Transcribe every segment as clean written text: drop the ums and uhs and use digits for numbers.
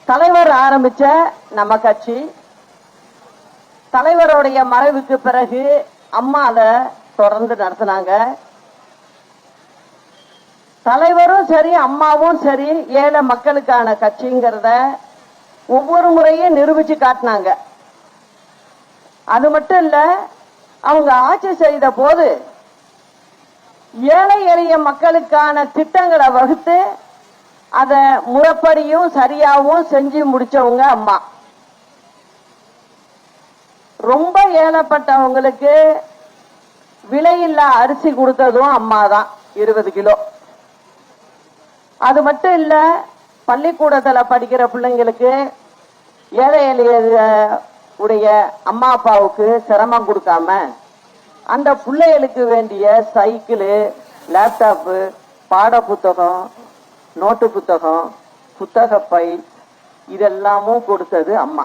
தலைவர் ஆரம்பிச்ச நம்ம கட்சி தலைவருடைய மறைவுக்கு பிறகு அம்மா அதை தொடர்ந்து நடத்தினாங்க. தலைவரும் சரி அம்மாவும் சரி ஏழை மக்களுக்கான கட்சிங்கிறத ஒவ்வொரு முறையும் நிரூபிச்சு காட்டினாங்க. அது மட்டும் இல்ல, அவங்க ஆட்சி செய்த போது ஏழை எளிய மக்களுக்கான திட்டங்களை வகுத்து அதை முறைப்படியும் சரியாவும் செஞ்சு முடிச்சவங்க அம்மா. ரொம்ப ஏழைப்பட்டவங்களுக்கு விலையில்லா அரிசி கொடுத்ததும் அம்மா தான், 20 கிலோ. அது மட்டும் இல்ல, பள்ளிக்கூடத்துல படிக்கிற பிள்ளைங்களுக்கு ஏழை எளிய உடைய அம்மா அப்பாவுக்கு சிரமம் கொடுக்காம அந்த பிள்ளைகளுக்கு வேண்டிய சைக்கிள், லேப்டாப்பு, பாட புத்தகம், நோட்டு புத்தகம், புத்தகப்பை இதெல்லாமும் கொடுத்தது அம்மா.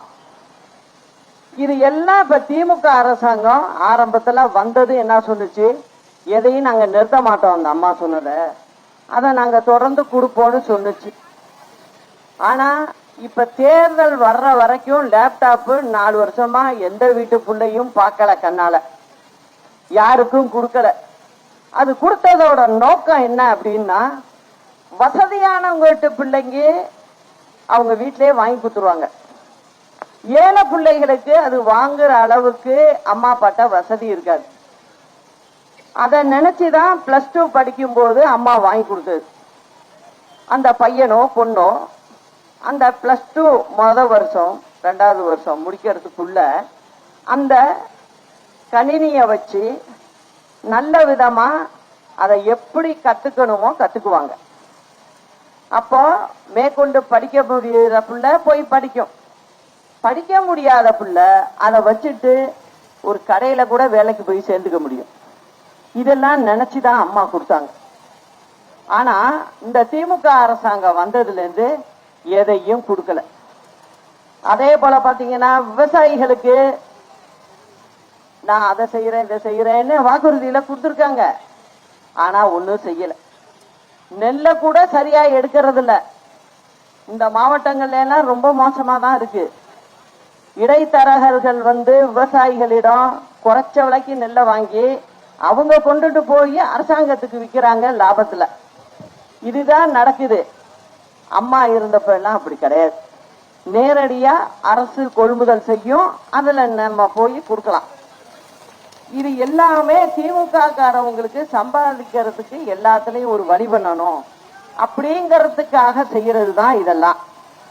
இது எல்லாம் இப்ப திமுக அரசாங்கம் ஆரம்பத்துல வந்தது என்ன சொன்னுச்சு, எதையும் நாங்க நிறுத்த மாட்டோம், அந்த அம்மா சொன்னத அதை நாங்க தொடர்ந்து கொடுப்போம்னு சொன்னுச்சு. ஆனா இப்ப தேர்தல் வர்ற வரைக்கும் லேப்டாப் 4 வருஷமா எந்த வீட்டு பிள்ளையும் பார்க்கல, கண்ணால யாருக்கும் கொடுக்கல. அது கொடுத்ததோட நோக்கம் என்ன அப்படின்னா, வசதியானவங்க வீட்டு பிள்ளைங்க அவங்க வீட்டிலேயே வாங்கி கொடுத்துருவாங்க. ஏழை பிள்ளைகளுக்கு அது வாங்குற அளவுக்கு அம்மா அப்பாட்ட வசதி இருக்காது. அதை நினைச்சுதான் +2 படிக்கும் போது அம்மா வாங்கி கொடுத்தது. அந்த பையனோ பொண்ணோ அந்த +2 முதல் வருஷம் 2வது வருஷம் முடிக்கிறதுக்குள்ள அந்த கணினியை வச்சு நல்ல விதமா அதை எப்படி கத்துக்கணுமோ கத்துக்குவாங்க. அப்போ மேற்கொண்டு படிக்க முடியாத பிள்ளை போய் படிக்கும், படிக்க முடியாத பிள்ளை அதை வச்சுட்டு ஒரு கடையில கூட வேலைக்கு போய் சேர்ந்துக்க முடியும். இதெல்லாம் நினைச்சுதான் அம்மா கொடுத்தாங்க. ஆனா இந்த திமுக அரசாங்கம் வந்ததுல இருந்து எதையும் கொடுக்கல. அதே போல பாத்தீங்கன்னா விவசாயிகளுக்கு நான் அதை செய்யறேன் இதை செய்யறேன்னு வாக்குறுதியில கொடுத்துருக்காங்க. ஆனா ஒன்னும் செய்யல. நெல்லை கூட சரியா எடுக்கிறது இல்ல. இந்த மாவட்டங்கள்ல எல்லாம் ரொம்ப மோசமா தான் இருக்கு. இடைத்தரகர்கள் விவசாயிகளிடம் குறைச்ச விலைக்கு நெல்லை வாங்கி அவங்க கொண்டுட்டு போய் அரசாங்கத்துக்கு விற்கிறாங்க லாபத்துல. இதுதான் நடக்குது. அம்மா இருந்தப்ப எல்லாம் அப்படி கிடையாது. நேரடியா அரசு கொள்முதல் செய்யும், அதுல நம்ம போய் கொடுக்கலாம். இது எல்லாமே திமுக காரவங்களுக்கு சம்பாதிக்கிறதுக்கு எல்லாத்துலயும் ஒரு வழி பண்ணணும் அப்படிங்கறதுக்காக செய்யறது தான் இதெல்லாம்.